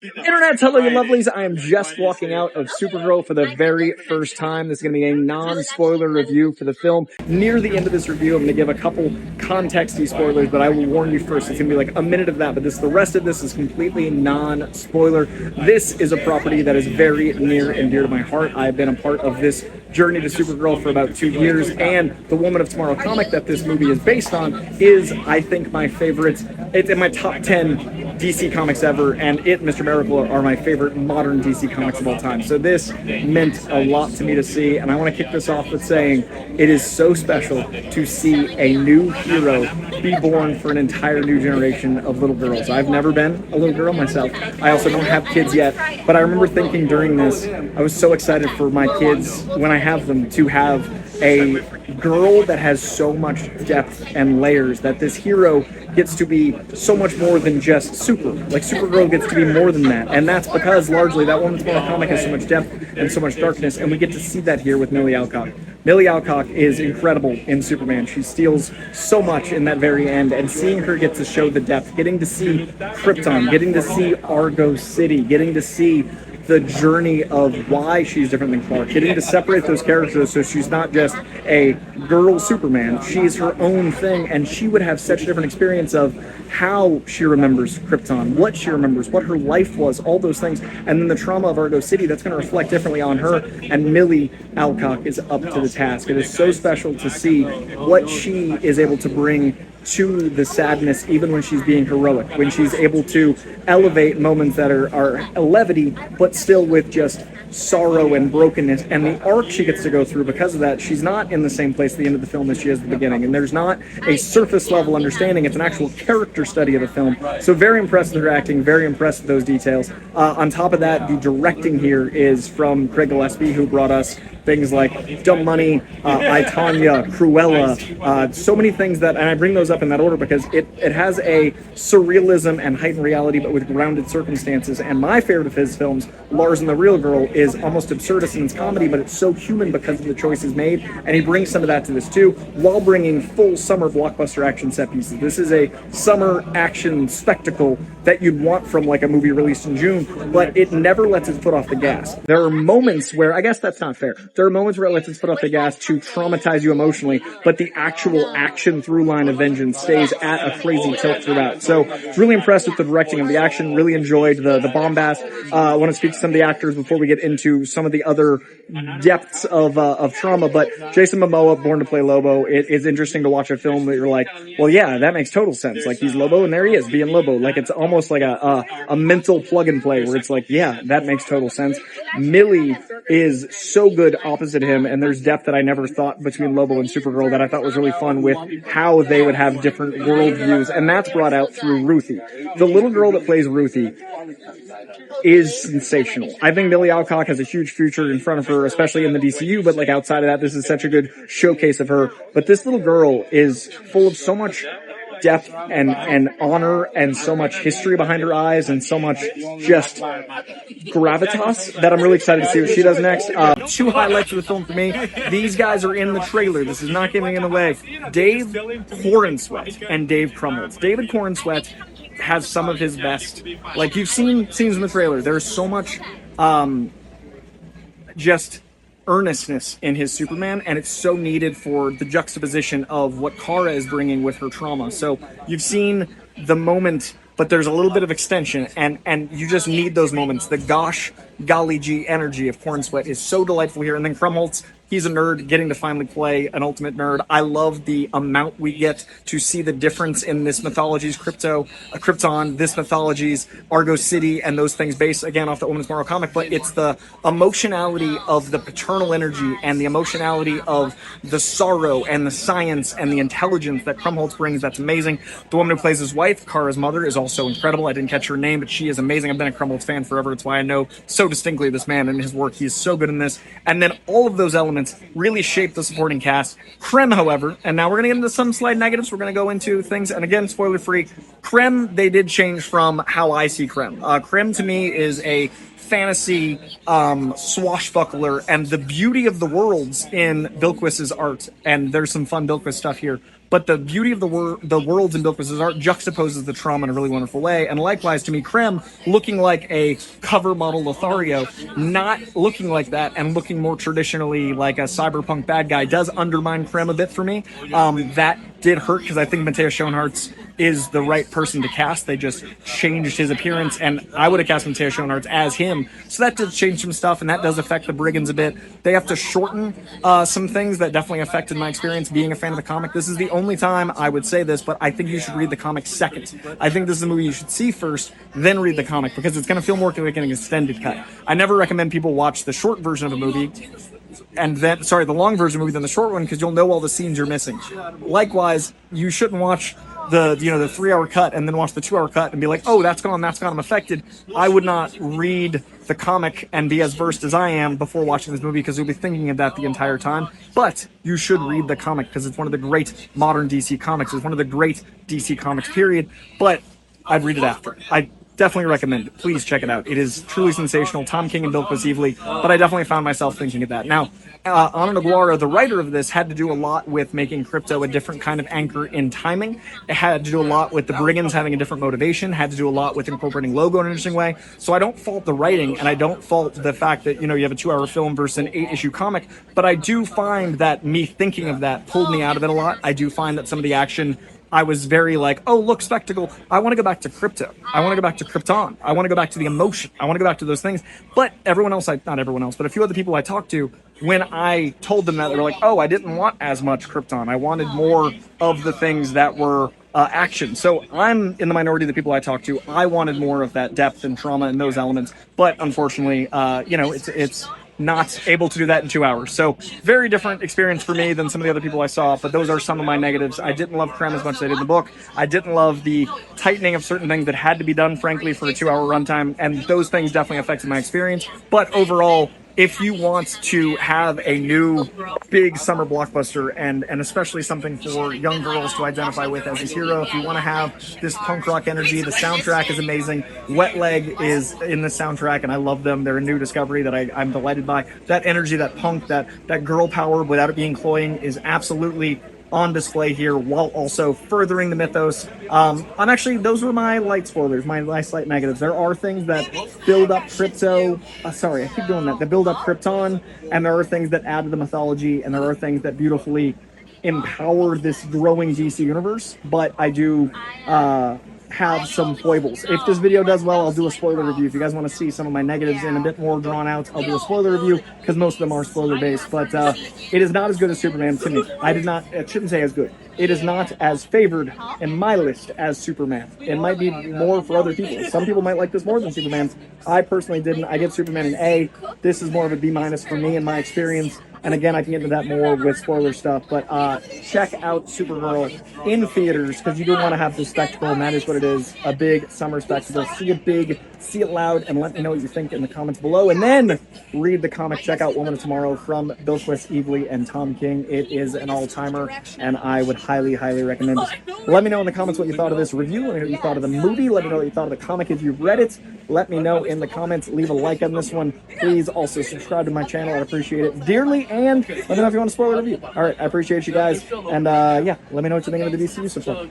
Internet's hello, you lovelies. I am just walking out of Supergirl for the very first time. This is going to be a non-spoiler review for the film. Near the end of this review, I'm going to give a couple contexty spoilers, but I will warn you first. It's going to be like a minute of that, but the rest of this is completely non-spoiler. This is a property that is very near and dear to my heart. I've been a part of this journey to Supergirl for about 2 years, and the Woman of Tomorrow comic that this movie is based on is, I think, my favorite. It's in my top 10 DC comics ever, and it and Mr. Miracle are my favorite modern DC comics of all time. So this meant a lot to me to see, and I want to kick this off with saying it is so special to see a new hero be born for an entire new generation of little girls. I've never been a little girl myself. I also don't have kids yet, but I remember thinking during this, I was so excited for my kids, when I have them, to have a girl that has so much depth and layers, that this hero gets to be so much more than just super. Like, Supergirl gets to be more than that, and that's because largely that Woman's Tomorrow comic has so much depth and so much darkness, and we get to see that here with Milly Alcock. Milly Alcock is incredible in Superman. She steals so much in that very end, and seeing her get to show the depth, getting to see Krypton, getting to see Argo City, getting to see the journey of why she's different than Clark, getting to separate those characters so she's not just a girl Superman, she's her own thing, and she would have such a different experience of how she remembers Krypton, what she remembers, what her life was, all those things, and then the trauma of Argo City, that's going to reflect differently on her, and Milly Alcock is up to the task. It is so special to see what she is able to bring to the sadness, even when she's being heroic, when she's able to elevate moments that are levity, but still with just sorrow and brokenness, and the arc she gets to go through because of that. She's not in the same place at the end of the film as she is at the beginning, and there's not a surface level understanding. It's an actual character study of the film. So very impressed with her acting, very impressed with those details. On top of that, the directing here is from Craig Gillespie, who brought us things like Dumb Money, I, Tonya, Cruella, so many things that, and I bring those up in that order because it has a surrealism and heightened reality, but with grounded circumstances. And my favorite of his films, Lars and the Real Girl, is almost absurdist in its comedy, but it's so human because of the choices made, and he brings some of that to this too, while bringing full summer blockbuster action set pieces. This is a summer action spectacle that you'd want from like a movie released in June, but it never lets its foot off the gas. There are moments where, I guess that's not fair, there are moments where it lets its foot off the gas to traumatize you emotionally, but the actual action through line of vengeance stays at a crazy tilt throughout. So really impressed with the directing of the action, really enjoyed the bombast. I want to speak to some of the actors before we get into some of the other depths of trauma, but Jason Momoa, born to play Lobo, it is interesting to watch a film that you're like, well, yeah, that makes total sense. Like, he's Lobo, and there he is, being Lobo. Like, it's almost like a mental plug and play where it's like, yeah, that makes total sense. Milly is so good opposite him, and there's depth that I never thought between Lobo and Supergirl that I thought was really fun with how they would have different worldviews, and that's brought out through Ruthie. The little girl that plays Ruthie is sensational. I think Milly Alcock has a huge future in front of her, especially in the DCU, but like outside of that, this is such a good showcase of her. But this little girl is full of so much depth and honor and so much history behind her eyes and so much just gravitas that I'm really excited to see what she does next. Two highlights of the film for me. These guys are in the trailer. This is not giving it away. Dave Corenswet and Dave Krumholtz. David Corenswet has some of his best, like, you've seen scenes in the trailer. There's so much just earnestness in his Superman, and it's so needed for the juxtaposition of what Kara is bringing with her trauma. So you've seen the moment, but there's a little bit of extension, and you just need those moments. The gosh golly gee energy of Cornsweat is so delightful here. And then Krumholtz, he's a nerd getting to finally play an ultimate nerd. I love the amount we get to see the difference in this mythology's Krypton, this mythology's Argo City, and those things based, again, off the Woman's Tomorrow comic, but it's the emotionality of the paternal energy and the emotionality of the sorrow and the science and the intelligence that Krumholtz brings. That's amazing. The woman who plays his wife, Kara's mother, is also incredible. I didn't catch her name, but she is amazing. I've been a Krumholtz fan forever. It's why I know so distinctly this man and his work. He is so good in this. And then all of those elements really shape the supporting cast. Krem, however, and now we're going to get into some slight negatives. We're going to go into things, and again, spoiler-free. Krem, they did change from how I see Krem. Krem, to me, is a fantasy swashbuckler, and the beauty of the worlds in Bilquis's art, and there's some fun Bilquis stuff here, but the beauty of the worlds in Bill Quist's art juxtaposes the trauma in a really wonderful way. And likewise, to me, Krem, looking like a cover model Lothario, not looking like that and looking more traditionally like a cyberpunk bad guy, does undermine Krem a bit for me. That did hurt because I think Matthias Schoenaerts is the right person to cast. They just changed his appearance, and I would have cast Matthias Schoenaerts as him. So that did change some stuff, and that does affect the Brigands a bit. They have to shorten some things that definitely affected my experience being a fan of the comic. This is the only time I would say this, but I think you should read the comic second. I think this is a movie you should see first, then read the comic, because it's going to feel more like an extended cut. I never recommend people watch the short version of a movie, and then, sorry, the long version of the movie than the short one, because you'll know all the scenes you're missing. Likewise, you shouldn't watch the 3-hour cut and then watch the 2-hour cut and be like, oh, that's gone, I'm affected. I would not read the comic and be as versed as I am before watching this movie, because you'll be thinking of that the entire time. But you should read the comic because it's one of the great modern DC comics. It's one of the great DC comics, period. But I'd read it after. I definitely recommend it. Please check it out. It is truly sensational. Tom King and Bill Quist, but I definitely found myself thinking of that. Now, Ana Aguara, the writer of this, had to do a lot with making Krypto a different kind of anchor in timing. It had to do a lot with the Brigands having a different motivation, had to do a lot with incorporating Logo in an interesting way. So I don't fault the writing, and I don't fault the fact that, you have a 2-hour film versus an 8-issue comic, but I do find that me thinking of that pulled me out of it a lot. I do find that some of the action, I was very like, oh, look, spectacle. I want to go back to Krypto. I want to go back to Krypton. I want to go back to the emotion. I want to go back to those things. But everyone else, not everyone else, but a few other people I talked to, when I told them that, they were like, oh, I didn't want as much Krypton. I wanted more of the things that were action. So I'm in the minority of the people I talked to. I wanted more of that depth and trauma and those elements. But unfortunately, it's not able to do that in 2 hours. So very different experience for me than some of the other people I saw, but those are some of my negatives. I didn't love Krem as much as I did in the book. I didn't love the tightening of certain things that had to be done, frankly, for a 2-hour runtime, and those things definitely affected my experience. But overall, if you want to have a new big summer blockbuster, and especially something for young girls to identify with as a hero, if you want to have this punk rock energy, the soundtrack is amazing. Wet Leg is in the soundtrack, and I love them. They're a new discovery that I'm delighted by. That energy, that punk, that girl power without it being cloying is absolutely on display here, while also furthering the mythos. Those were my light spoilers, my slight negatives. There are things that build up Krypto. Sorry, I keep doing that. That build up Krypton, and there are things that add to the mythology, and there are things that beautifully empower this growing DC universe. But I do have some foibles. If this video does well, I'll do a spoiler review. If you guys want to see some of my negatives in a bit more drawn out, I'll do a spoiler review, because most of them are spoiler based. But it is not as good as Superman to me. I shouldn't say as good. It is not as favored in my list as Superman. It might be more for other people. Some people might like this more than Superman. I personally didn't. I give Superman an A. This is more of a B- for me in my experience. And again, I can get into that more with spoiler stuff, but check out Supergirl in theaters, because you do want to have this spectacle, and that is what it is, a big summer spectacle. See it big, see it loud, and let me know what you think in the comments below. And then read the comic. Check out Woman of Tomorrow from Bill Quist, and Tom King. It is an all-timer, and I would highly, highly recommend it. Let me know in the comments what you thought of this review. Let me know what you thought of the movie. Let me know what you thought of the comic if you've read it. Let me know in the comments. Leave a like on this one. Please also subscribe to my channel. I'd appreciate it dearly. And let me know if you want to spoil a review. All right, I appreciate you guys. And yeah, let me know what you think of the DCU so far.